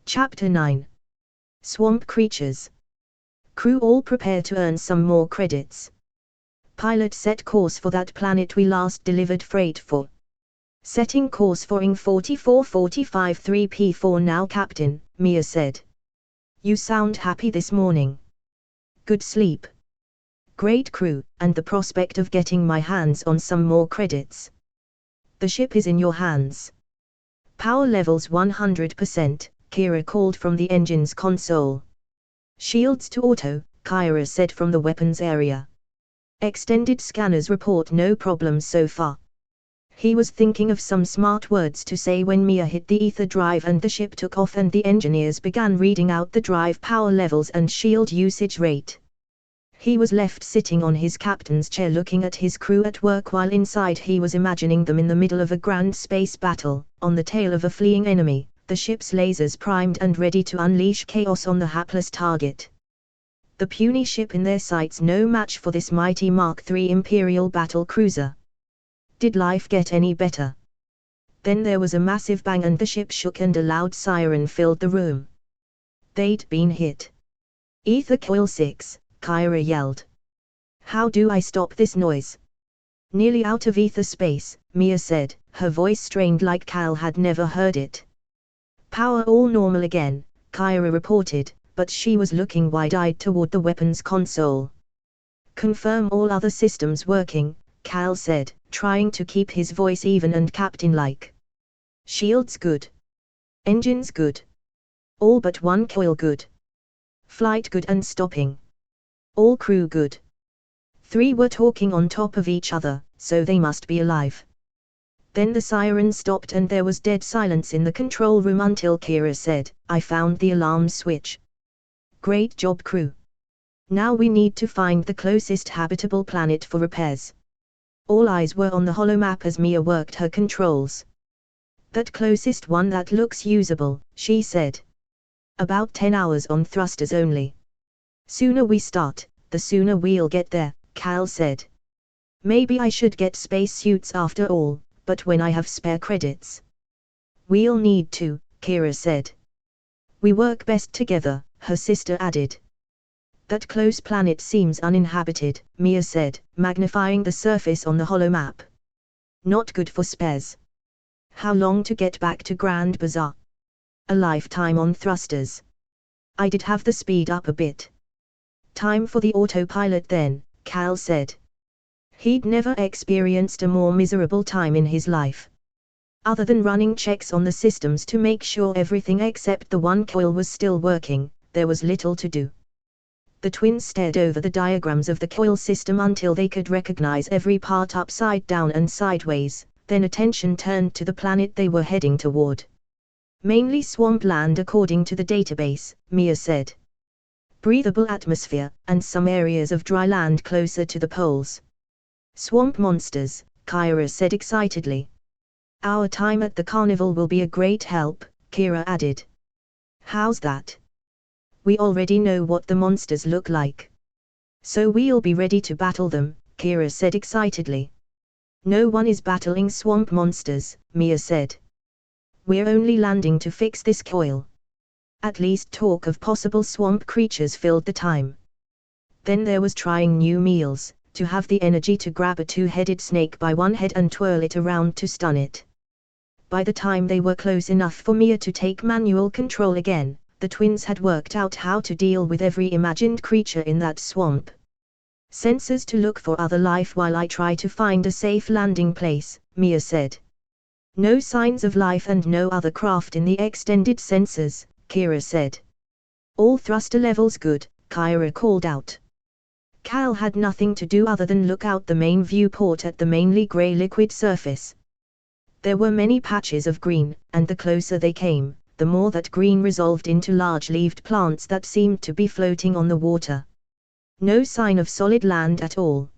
Chapter 9. Swamp Creatures. Crew all prepare to earn some more credits. Pilot set course for that planet we last delivered freight for. Setting course for ING 4445 3P4 now, Captain, Mia said. You sound happy this morning. Good sleep. Great crew, and the prospect of getting my hands on some more credits. The ship is in your hands. Power levels 100%, Kira called from the engine's console. Shields to auto, Kira said from the weapons area. Extended scanners report no problems so far. He was thinking of some smart words to say when Mia hit the ether drive and the ship took off and the engineers began reading out the drive power levels and shield usage rate. He was left sitting on his captain's chair looking at his crew at work while inside he was imagining them in the middle of a grand space battle, on the tail of a fleeing enemy, the ship's lasers primed and ready to unleash chaos on the hapless target. The puny ship in their sights no match for this mighty Mark III Imperial battle cruiser. Did life get any better? Then there was a massive bang and the ship shook and a loud siren filled the room. They'd been hit. Ether coil 6, Kira yelled. How do I stop this noise? Nearly out of ether space, Mia said, her voice strained like Cal had never heard it. Power all normal again, Kira reported, but she was looking wide-eyed toward the weapons console. Confirm all other systems working, Cal said, trying to keep his voice even and captain-like. Shields good. Engines good. All but one coil good. Flight good and stopping. All crew good. 3 were talking on top of each other, so they must be alive. Then the siren stopped and there was dead silence in the control room until Kira said, I found the alarm switch. Great job, crew. Now we need to find the closest habitable planet for repairs. All eyes were on the holomap as Mia worked her controls. That closest one that looks usable, she said. About 10 hours on thrusters only. Sooner we start, the sooner we'll get there, Cal said. Maybe I should get spacesuits after all, but when I have spare credits. We'll need to, Kira said. We work best together, her sister added. That close planet seems uninhabited, Mia said, magnifying the surface on the holomap. Not good for spares. How long to get back to Grand Bazaar? A lifetime on thrusters. I did have the speed up a bit. Time for the autopilot then, Cal said. He'd never experienced a more miserable time in his life. Other than running checks on the systems to make sure everything except the one coil was still working, there was little to do. The twins stared over the diagrams of the coil system until they could recognize every part upside down and sideways, then attention turned to the planet they were heading toward. Mainly swampland according to the database, Mia said. Breathable atmosphere, and some areas of dry land closer to the poles. Swamp monsters, Kira said excitedly. Our time at the carnival will be a great help, Kira added. How's that? We already know what the monsters look like. So we'll be ready to battle them, Kira said excitedly. No one is battling swamp monsters, Mia said. We're only landing to fix this coil. At least talk of possible swamp creatures filled the time. Then there was trying new meals, to have the energy to grab a 2-headed snake by one head and twirl it around to stun it. By the time they were close enough for Mia to take manual control again, the twins had worked out how to deal with every imagined creature in that swamp. Sensors to look for other life while I try to find a safe landing place, Mia said. No signs of life and no other craft in the extended sensors, Kira said. All thruster levels good, Kira called out. Cal had nothing to do other than look out the main viewport at the mainly grey liquid surface. There were many patches of green, and the closer they came, the more that green resolved into large-leaved plants that seemed to be floating on the water. No sign of solid land at all.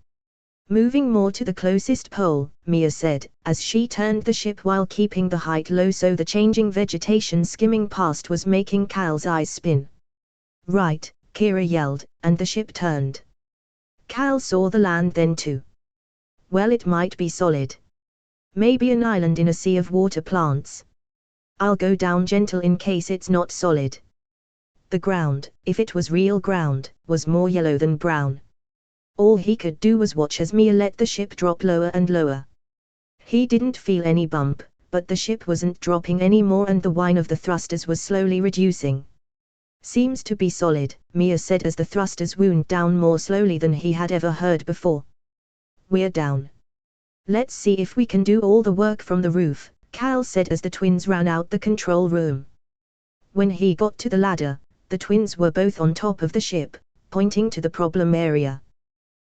Moving more to the closest pole, Mia said, as she turned the ship while keeping the height low so the changing vegetation skimming past was making Cal's eyes spin. Right, Kira yelled, and the ship turned. Cal saw the land then too. Well, it might be solid. Maybe an island in a sea of water plants. I'll go down gentle in case it's not solid. The ground, if it was real ground, was more yellow than brown. All he could do was watch as Mia let the ship drop lower and lower. He didn't feel any bump, but the ship wasn't dropping anymore and the whine of the thrusters was slowly reducing. Seems to be solid, Mia said as the thrusters wound down more slowly than he had ever heard before. We're down. Let's see if we can do all the work from the roof, Cal said as the twins ran out the control room. When he got to the ladder, the twins were both on top of the ship, pointing to the problem area.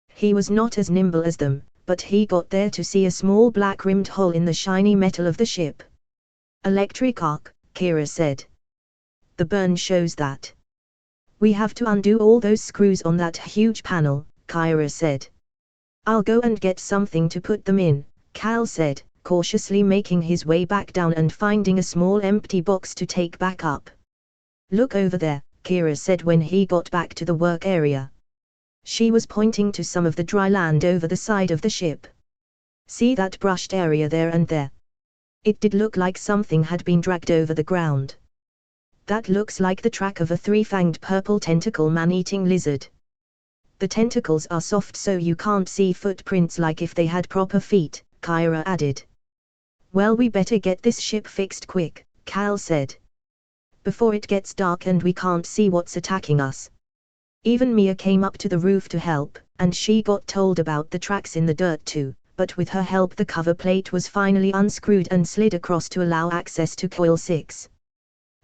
He was not as nimble as them, but he got there to see a small black-rimmed hole in the shiny metal of the ship. Electric arc, Kira said. The burn shows that. We have to undo all those screws on that huge panel, Kira said. I'll go and get something to put them in, Cal said, cautiously making his way back down and finding a small empty box to take back up. Look over there, Kira said when he got back to the work area. She was pointing to some of the dry land over the side of the ship. See that brushed area there and there? It did look like something had been dragged over the ground. That looks like the track of a three-fanged purple tentacle man-eating lizard. The tentacles are soft so you can't see footprints like if they had proper feet, Kira added. Well, we better get this ship fixed quick, Cal said. Before it gets dark and we can't see what's attacking us. Even Mia came up to the roof to help, and she got told about the tracks in the dirt too, but with her help the cover plate was finally unscrewed and slid across to allow access to coil 6.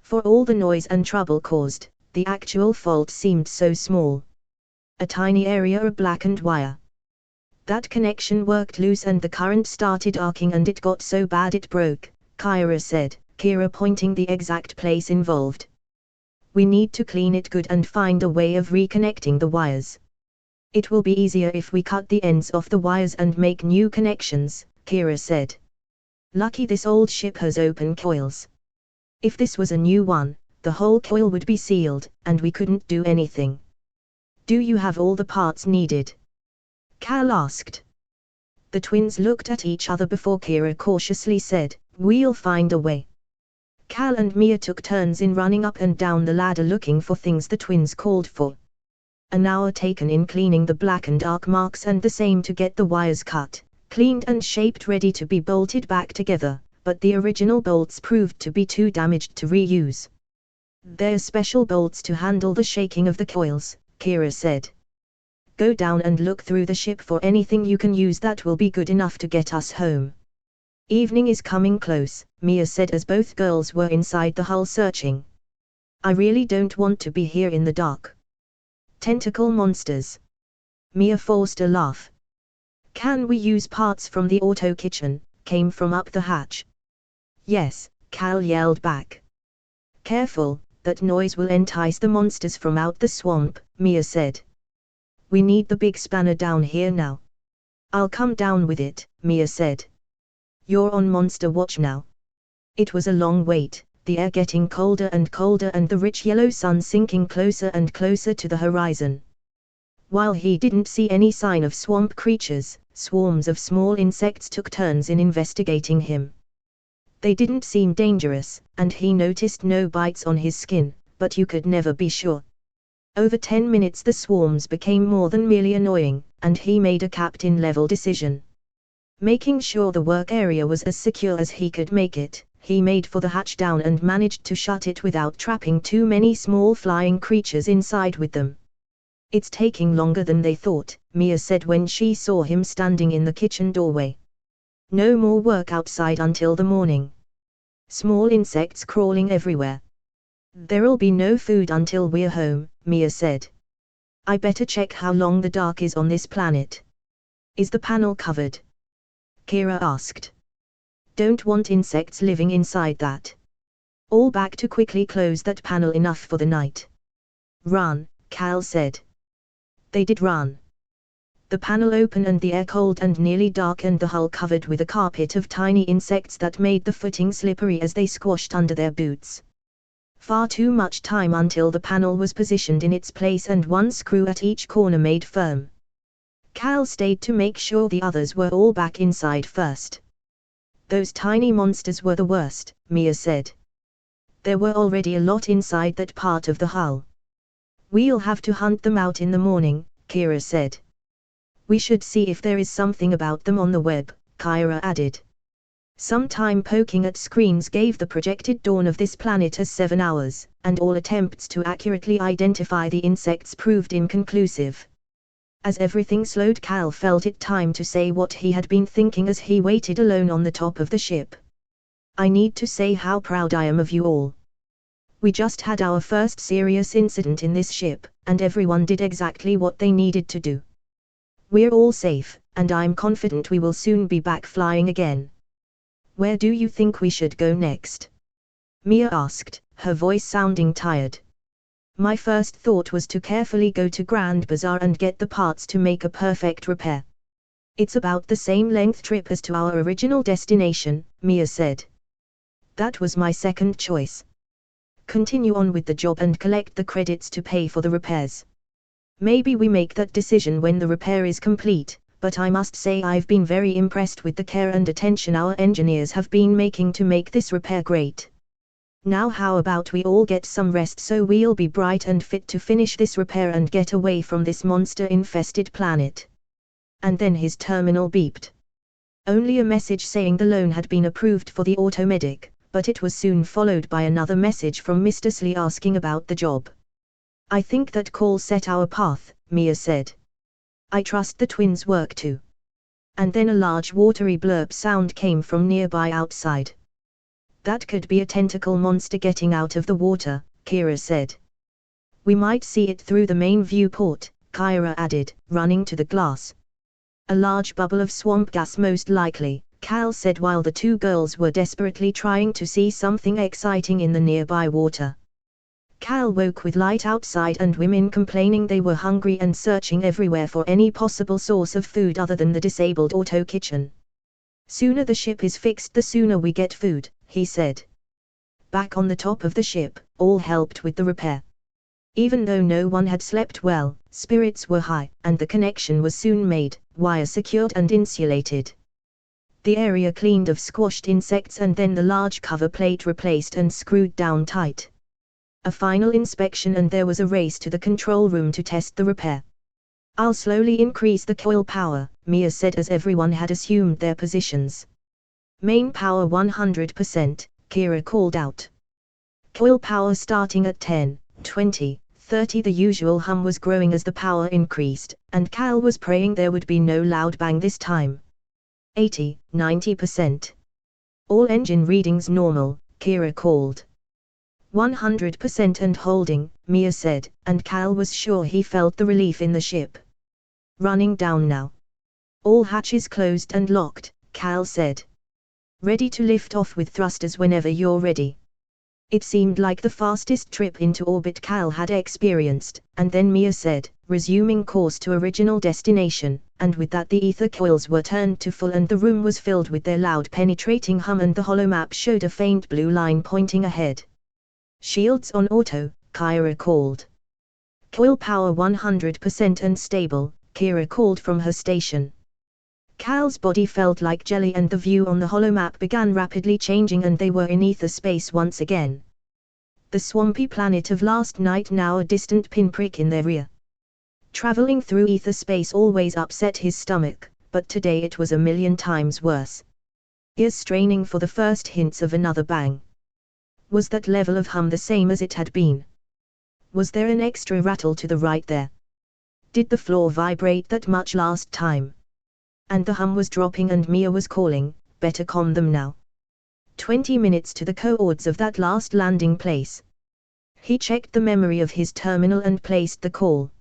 For all the noise and trouble caused, the actual fault seemed so small. A tiny area of blackened wire. That connection worked loose and the current started arcing and it got so bad it broke, Kira said, Kira pointing the exact place involved. We need to clean it good and find a way of reconnecting the wires. It will be easier if we cut the ends off the wires and make new connections, Kira said. Lucky this old ship has open coils. If this was a new one, the whole coil would be sealed, and we couldn't do anything. Do you have all the parts needed? Cal asked. The twins looked at each other before Kira cautiously said, We'll find a way. Cal and Mia took turns in running up and down the ladder looking for things the twins called for. An hour taken in cleaning the blackened arc marks and the same to get the wires cut, cleaned and shaped ready to be bolted back together, but the original bolts proved to be too damaged to reuse. There's special bolts to handle the shaking of the coils, Kira said. Go down and look through the ship for anything you can use that will be good enough to get us home. Evening is coming close, Mia said as both girls were inside the hull searching. I really don't want to be here in the dark. Tentacle monsters. Mia forced a laugh. Can we use parts from the auto kitchen? Came from up the hatch. Yes, Cal yelled back. Careful, that noise will entice the monsters from out the swamp, Mia said. We need the big spanner down here now. I'll come down with it, Mia said. You're on monster watch now. It was a long wait, the air getting colder and colder and the rich yellow sun sinking closer and closer to the horizon. While he didn't see any sign of swamp creatures, swarms of small insects took turns in investigating him. They didn't seem dangerous, and he noticed no bites on his skin, but you could never be sure. Over 10 minutes the swarms became more than merely annoying, and he made a captain-level decision. Making sure the work area was as secure as he could make it, he made for the hatch down and managed to shut it without trapping too many small flying creatures inside with them. It's taking longer than they thought, Mia said when she saw him standing in the kitchen doorway. No more work outside until the morning. Small insects crawling everywhere. There'll be no food until we're home, Mia said. I better check how long the dark is on this planet. Is the panel covered? Kira asked. Don't want insects living inside that. All back to quickly close that panel enough for the night. Run, Cal said. They did run. The panel open and the air cold and nearly dark and the hull covered with a carpet of tiny insects that made the footing slippery as they squashed under their boots. Far too much time until the panel was positioned in its place and one screw at each corner made firm. Cal stayed to make sure the others were all back inside first. Those tiny monsters were the worst, Mia said. There were already a lot inside that part of the hull. We'll have to hunt them out in the morning, Kira said. We should see if there is something about them on the web, Kira added. Some time poking at screens gave the projected dawn of this planet as 7 hours, and all attempts to accurately identify the insects proved inconclusive. As everything slowed, Cal felt it time to say what he had been thinking as he waited alone on the top of the ship. I need to say how proud I am of you all. We just had our first serious incident in this ship, and everyone did exactly what they needed to do. We're all safe, and I'm confident we will soon be back flying again. Where do you think we should go next? Mia asked, her voice sounding tired. My first thought was to carefully go to Grand Bazaar and get the parts to make a perfect repair. It's about the same length trip as to our original destination, Mia said. That was my second choice. Continue on with the job and collect the credits to pay for the repairs. Maybe we make that decision when the repair is complete, but I must say I've been very impressed with the care and attention our engineers have been making to make this repair great. Now how about we all get some rest so we'll be bright and fit to finish this repair and get away from this monster-infested planet. And then his terminal beeped. Only a message saying the loan had been approved for the automedic, but it was soon followed by another message from Mr. Slee asking about the job. I think that call set our path, Mia said. I trust the twins' work too. And then a large watery blurb sound came from nearby outside. That could be a tentacle monster getting out of the water, Kira said. We might see it through the main viewport, Kira added, running to the glass. A large bubble of swamp gas most likely, Cal said while the two girls were desperately trying to see something exciting in the nearby water. Cal woke with light outside and women complaining they were hungry and searching everywhere for any possible source of food other than the disabled auto kitchen. Sooner the ship is fixed the sooner we get food, he said. Back on the top of the ship, all helped with the repair. Even though no one had slept well, spirits were high, and the connection was soon made, wire secured and insulated. The area cleaned of squashed insects and then the large cover plate replaced and screwed down tight. A final inspection and there was a race to the control room to test the repair. I'll slowly increase the coil power, Mia said as everyone had assumed their positions. Main power 100%, Kira called out. Coil power starting at 10, 20, 30. The usual hum was growing as the power increased, and Cal was praying there would be no loud bang this time. 80, 90%. All engine readings normal, Kira called. 100% and holding, Mia said, and Cal was sure he felt the relief in the ship. Running down now. All hatches closed and locked, Cal said. Ready to lift off with thrusters whenever you're ready. It seemed like the fastest trip into orbit Cal had experienced, and then Mia said, resuming course to original destination, and with that the ether coils were turned to full and the room was filled with their loud penetrating hum and the holomap showed a faint blue line pointing ahead. Shields on auto, Kira called. Coil power 100% and stable, Kira called from her station. Cal's body felt like jelly and the view on the holomap began rapidly changing and they were in ether space once again. The swampy planet of last night now a distant pinprick in their rear. Traveling through ether space always upset his stomach, but today it was a million times worse. Ears straining for the first hints of another bang. Was that level of hum the same as it had been? Was there an extra rattle to the right there? Did the floor vibrate that much last time? And the hum was dropping and Mia was calling, better calm them now. 20 minutes to the coords of that last landing place. He checked the memory of his terminal and placed the call.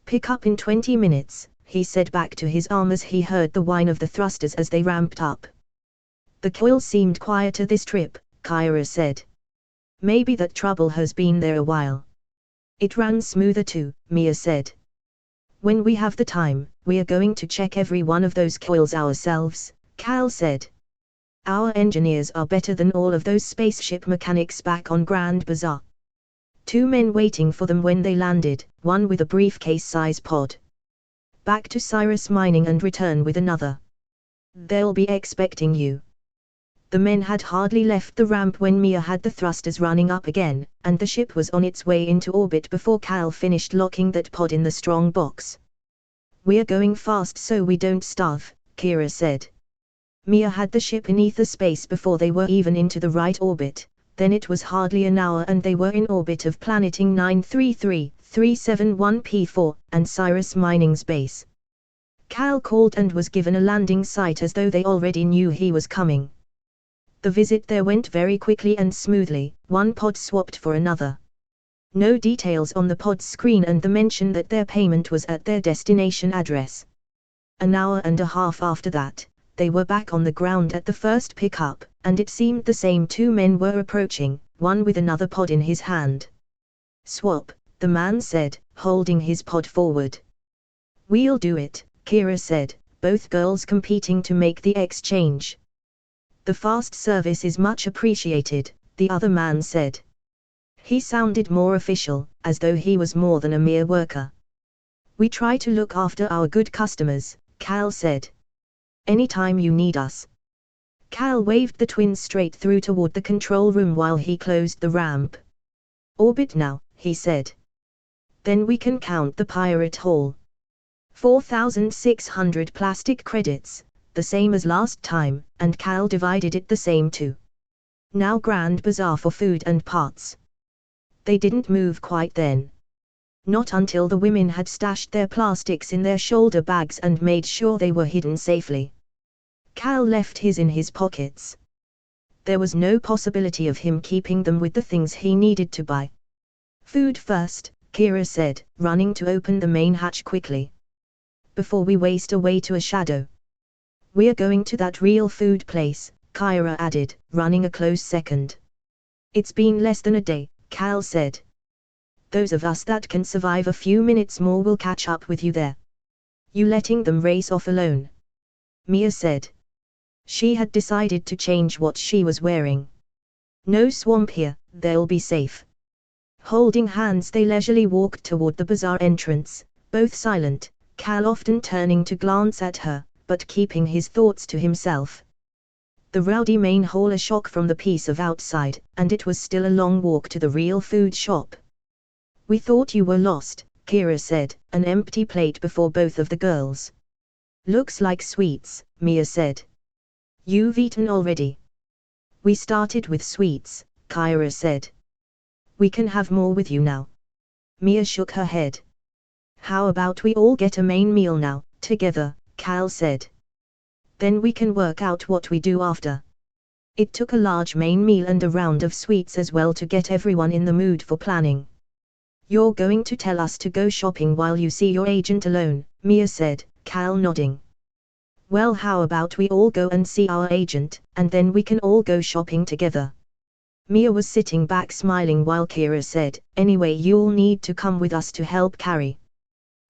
Pick up in 20 minutes, he said back to his arm as he heard the whine of the thrusters as they ramped up. The coil seemed quieter this trip, Kira said. Maybe that trouble has been there a while. It ran smoother too, Mia said. When we have the time, we are going to check every one of those coils ourselves, Cal said. Our engineers are better than all of those spaceship mechanics back on Grand Bazaar. 2 men waiting for them when they landed, one with a briefcase-size pod. Back to Cyrus Mining and return with another. They'll be expecting you. The men had hardly left the ramp when Mia had the thrusters running up again, and the ship was on its way into orbit before Cal finished locking that pod in the strong box. "We're going fast so we don't starve," Kira said. Mia had the ship in ether space before they were even into the right orbit. Then it was hardly an hour and they were in orbit of planeting 933-371P4, and Cyrus Mining's base. Cal called and was given a landing site as though they already knew he was coming. The visit there went very quickly and smoothly, one pod swapped for another. No details on the pod's screen and the mention that their payment was at their destination address. An hour and a half after that, they were back on the ground at the first pickup, and it seemed the same two men were approaching, one with another pod in his hand. "Swap," the man said, holding his pod forward. "We'll do it," Kira said, both girls competing to make the exchange. "The fast service is much appreciated," the other man said. He sounded more official, as though he was more than a mere worker. "We try to look after our good customers," Cal said. "Anytime you need us." Cal waved the twins straight through toward the control room while he closed the ramp. "Orbit now," he said. "Then we can count the pirate haul. 4,600 plastic credits, the same as last time," and Cal divided it the same too. "Now Grand Bazaar for food and parts." They didn't move quite then. Not until the women had stashed their plastics in their shoulder bags and made sure they were hidden safely. Cal left his in his pockets. There was no possibility of him keeping them with the things he needed to buy. "Food first," Kira said, running to open the main hatch quickly. "Before we waste away to a shadow." "We're going to that real food place," Kira added, running a close second. "It's been less than a day," Cal said. "Those of us that can survive a few minutes more will catch up with you there." "You letting them race off alone?" Mia said. She had decided to change what she was wearing. "No swamp here, they'll be safe." Holding hands they leisurely walked toward the bazaar entrance, both silent, Cal often turning to glance at her, but keeping his thoughts to himself. The rowdy main hall a shock from the peace of outside, and it was still a long walk to the real food shop. "We thought you were lost," Kira said, an empty plate before both of the girls. "Looks like sweets," Mia said. "You've eaten already." "We started with sweets," Kira said. "We can have more with you now." Mia shook her head. "How about we all get a main meal now, together," Cal said. "Then we can work out what we do after." It took a large main meal and a round of sweets as well to get everyone in the mood for planning. "You're going to tell us to go shopping while you see your agent alone," Mia said, Cal nodding. "Well, how about we all go and see our agent, and then we can all go shopping together." Mia was sitting back smiling while Kira said, "Anyway, you'll need to come with us to help carry."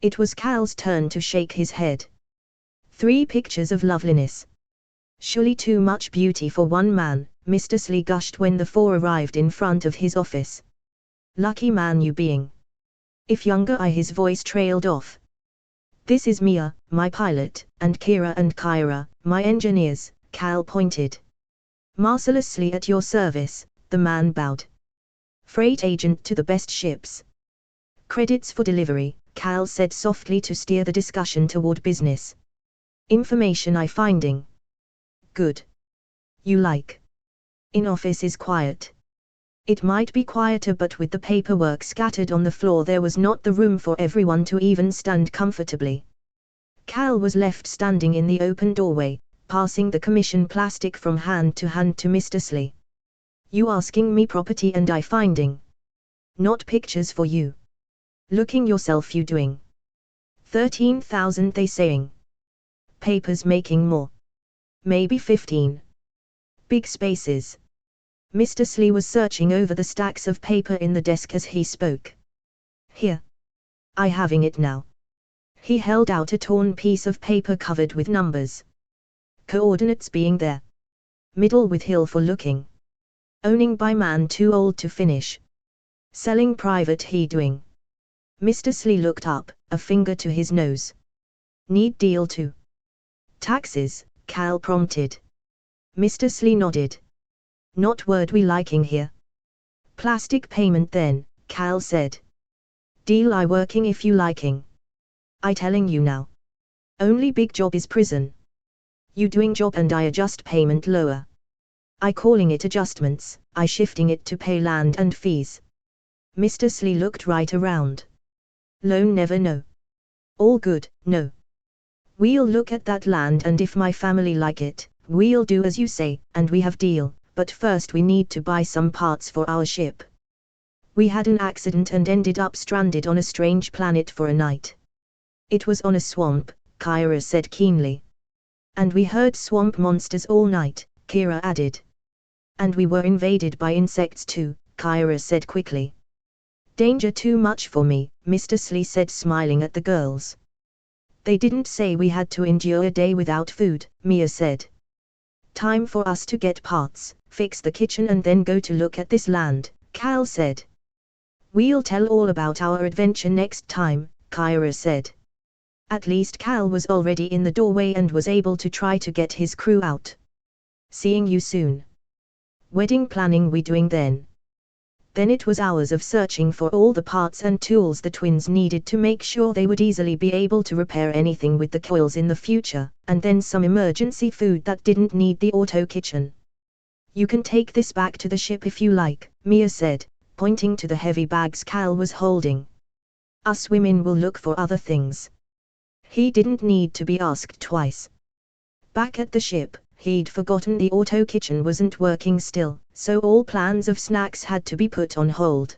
It was Cal's turn to shake his head. 3 pictures of loveliness. Surely too much beauty for one man, Mr. Slee gushed when the 4 arrived in front of his office. "Lucky man you being." If younger his voice trailed off. "This is Mia, my pilot, and Kira and Kyra, my engineers," Cal pointed. "Mercilessly at your service," the man bowed. "Freight agent to the best ships." "Credits for delivery," Cal said softly to steer the discussion toward business. "Information I finding." "Good. You like. In office is quiet." It might be quieter, but with the paperwork scattered on the floor there was not the room for everyone to even stand comfortably. Cal was left standing in the open doorway, passing the commission plastic from hand to Mr. Slee. "You asking me property and I finding? Not pictures for you. Looking yourself you doing. 13,000 they saying. Papers making more. Maybe 15. Big spaces." Mr. Slee was searching over the stacks of paper in the desk as he spoke. "Here. I having it now." He held out a torn piece of paper covered with numbers. "Coordinates being there. Middle with hill for looking. Owning by man too old to finish. Selling private he doing." Mr. Slee looked up, a finger to his nose. "Need deal too." "Taxes," Cal prompted. Mr. Slee nodded. Not word we liking here. Plastic payment then, Cal said. Deal I working if you liking. I telling you now. Only big job is prison. You doing job and I adjust payment lower. I calling it adjustments, I shifting it to pay land and fees. Mr. Slee looked right around. Loan never no. All good, no. We'll look at that land and if my family like it, we'll do as you say, and we have deal, but first we need to buy some parts for our ship. We had an accident and ended up stranded on a strange planet for a night. It was on a swamp, Kyra said keenly. And we heard swamp monsters all night, Kira added. And we were invaded by insects too, Kyra said quickly. Danger too much for me, Mr. Slee said smiling at the girls. They didn't say we had to endure a day without food, Mia said. Time for us to get parts, fix the kitchen and then go to look at this land, Cal said. We'll tell all about our adventure next time, Kyra said. At least Cal was already in the doorway and was able to try to get his crew out. Seeing you soon. Wedding planning we doing then? Then it was hours of searching for all the parts and tools the twins needed to make sure they would easily be able to repair anything with the coils in the future, and then some emergency food that didn't need the auto kitchen. You can take this back to the ship if you like, Mia said, pointing to the heavy bags Cal was holding. Us women will look for other things. He didn't need to be asked twice. Back at the ship, he'd forgotten the auto kitchen wasn't working still, so all plans of snacks had to be put on hold.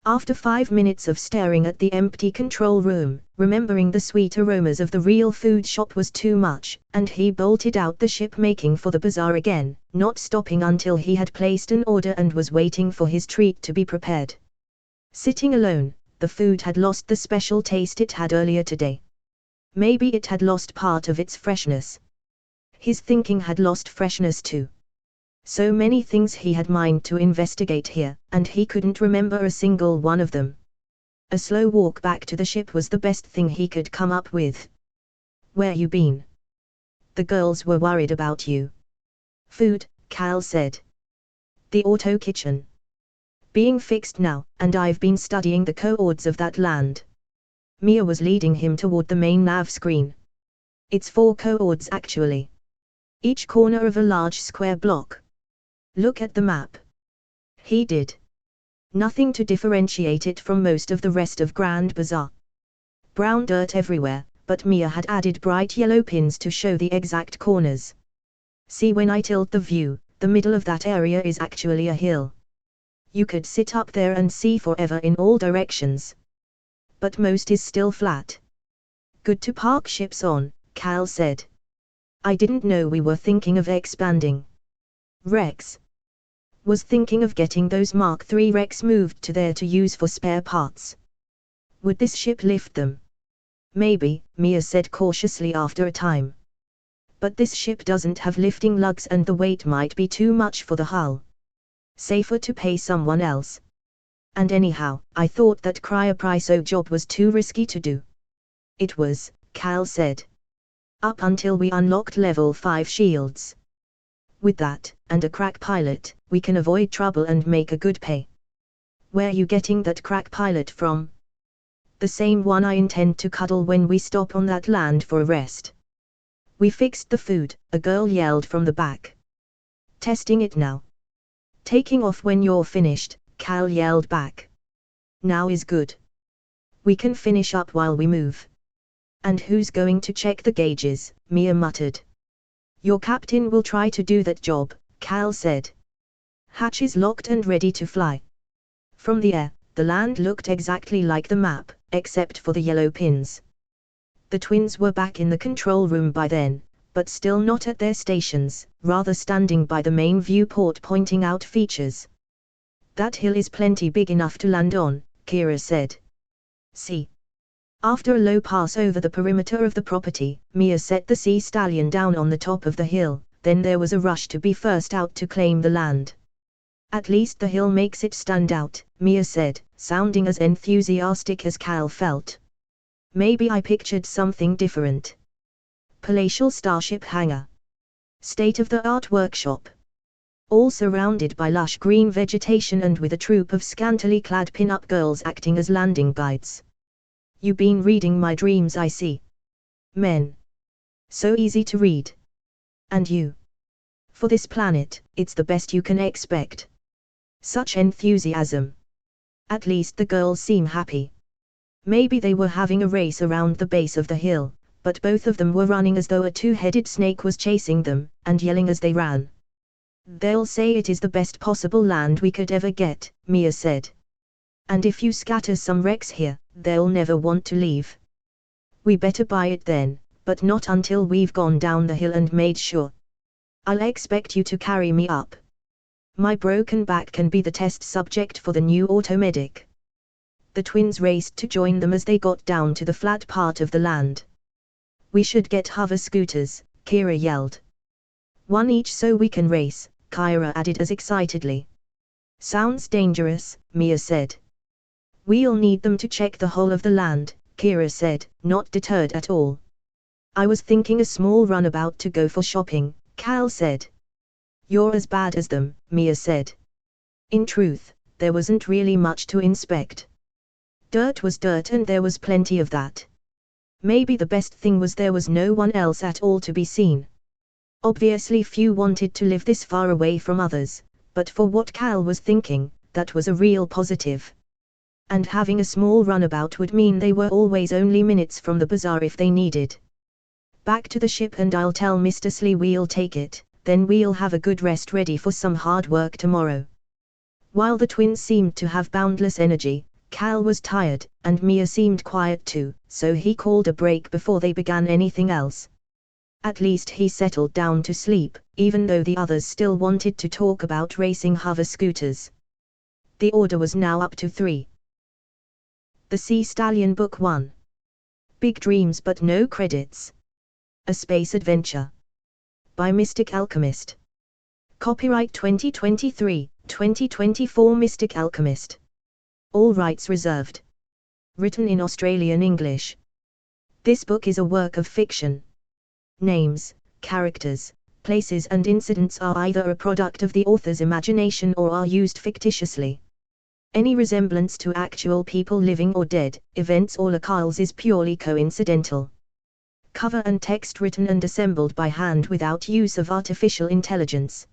After 5 minutes of staring at the empty control room, remembering the sweet aromas of the real food shop was too much, and he bolted out the ship making for the bazaar again, not stopping until he had placed an order and was waiting for his treat to be prepared. Sitting alone, the food had lost the special taste it had earlier today. Maybe it had lost part of its freshness. His thinking had lost freshness too. So many things he had mind to investigate here, and he couldn't remember a single one of them. A slow walk back to the ship was the best thing he could come up with. Where you been? The girls were worried about you. Food, Cal said. The auto kitchen. Being fixed now, and I've been studying the coords of that land. Mia was leading him toward the main nav screen. It's 4 coords actually. Each corner of a large square block. Look at the map. He did. Nothing to differentiate it from most of the rest of Grand Bazaar. Brown dirt everywhere, but Mia had added bright yellow pins to show the exact corners. See, when I tilt the view, the middle of that area is actually a hill. You could sit up there and see forever in all directions. But most is still flat. Good to park ships on, Cal said. I didn't know we were thinking of expanding. Rex was thinking of getting those Mark III Rex moved to there to use for spare parts. Would this ship lift them? Maybe, Mia said cautiously after a time. But this ship doesn't have lifting lugs and the weight might be too much for the hull. Safer to pay someone else. And anyhow, I thought that cryopriso job was too risky to do. It was, Cal said. Up until we unlocked level 5 shields. With that, and a crack pilot, we can avoid trouble and make a good pay. Where you getting that crack pilot from? The same one I intend to cuddle when we stop on that land for a rest. We fixed the food, a girl yelled from the back. Testing it now. Taking off when you're finished, Cal yelled back. Now is good. We can finish up while we move. And who's going to check the gauges? Mia muttered. Your captain will try to do that job, Cal said. Hatches locked and ready to fly. From the air, the land looked exactly like the map, except for the yellow pins. The twins were back in the control room by then, but still not at their stations, rather standing by the main viewport pointing out features. That hill is plenty big enough to land on, Kira said. See. After a low pass over the perimeter of the property, Mia set the Sea Stallion down on the top of the hill, then there was a rush to be first out to claim the land. At least the hill makes it stand out, Mia said, sounding as enthusiastic as Cal felt. Maybe I pictured something different. Palatial starship hangar. State-of-the-art workshop. All surrounded by lush green vegetation and with a troupe of scantily clad pin-up girls acting as landing guides. You been reading my dreams, I see. Men. So easy to read. And you. For this planet, it's the best you can expect. Such enthusiasm. At least the girls seem happy. Maybe they were having a race around the base of the hill, but both of them were running as though a two-headed snake was chasing them, and yelling as they ran. They'll say it is the best possible land we could ever get, Mia said. And if you scatter some wrecks here, they'll never want to leave. We better buy it then, but not until we've gone down the hill and made sure. I'll expect you to carry me up. My broken back can be the test subject for the new automedic. The twins raced to join them as they got down to the flat part of the land. We should get hover scooters, Kira yelled. One each so we can race, Kyra added as excitedly. Sounds dangerous, Mia said. We'll need them to check the whole of the land, Kira said, not deterred at all. I was thinking a small runabout to go for shopping, Cal said. You're as bad as them, Mia said. In truth, there wasn't really much to inspect. Dirt was dirt and there was plenty of that. Maybe the best thing was there was no one else at all to be seen. Obviously few wanted to live this far away from others, but for what Cal was thinking, that was a real positive. And having a small runabout would mean they were always only minutes from the bazaar if they needed. Back to the ship and I'll tell Mr. Slee we'll take it, then we'll have a good rest ready for some hard work tomorrow. While the twins seemed to have boundless energy, Cal was tired, and Mia seemed quiet too, so he called a break before they began anything else. At least he settled down to sleep, even though the others still wanted to talk about racing hover scooters. The order was now up to 3. The Sea Stallion Book 1. Big Dreams but No Credits. A Space Adventure. By Mystic Alchemist. Copyright 2023-2024 Mystic Alchemist. All rights reserved. Written in Australian English. This book is a work of fiction. Names, characters, places and incidents are either a product of the author's imagination or are used fictitiously. Any resemblance to actual people living or dead, events or locales is purely coincidental. Cover and text written and assembled by hand without use of artificial intelligence.